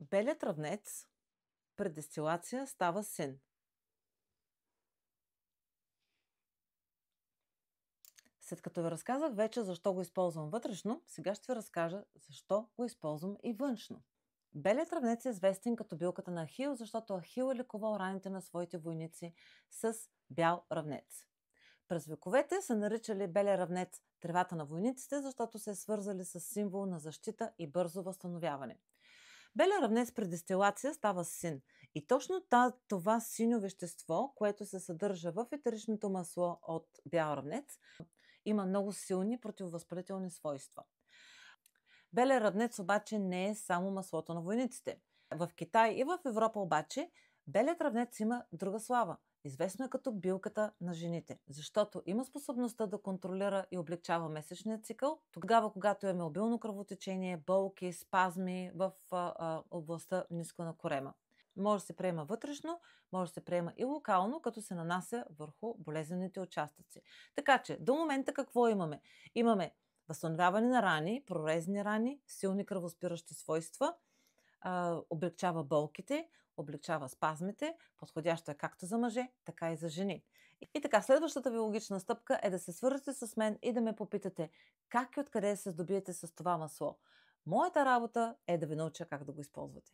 Белият равнец при дестилация става син. След като ви разказах вече защо го използвам вътрешно, сега ще ви разкажа защо го използвам и външно. Белият равнец е известен като билката на Ахил, защото Ахил е лекувал раните на своите войници с бял равнец. През вековете са наричали белия равнец тревата на войниците, защото се е свързали с символ на защита и бързо възстановяване. Белият равнец при дестилация става син. И точно това синьо вещество, което се съдържа в етеричното масло от бял равнец, има много силни противовъзпалителни свойства. Белият равнец обаче не е само маслото на войниците. В Китай и в Европа обаче белият равнец има друга слава. Известно е като билката на жените, защото има способността да контролира и облегчава месечния цикъл, тогава когато имаме обилно кръвотечение, болки, спазми в областта ниско на корема. Може да се приема вътрешно, може да се приема и локално, като се нанася върху болезнените участъци. Така че, до момента какво имаме? Имаме възстановяване на рани, прорезни рани, силни кръвоспиращи свойства, облегчава болките, облегчава спазмите, подходящо е както за мъже, така и за жени. И така, следващата ви логична стъпка е да се свържете с мен и да ме попитате как и откъде се здобиете с това масло. Моята работа е да ви науча как да го използвате.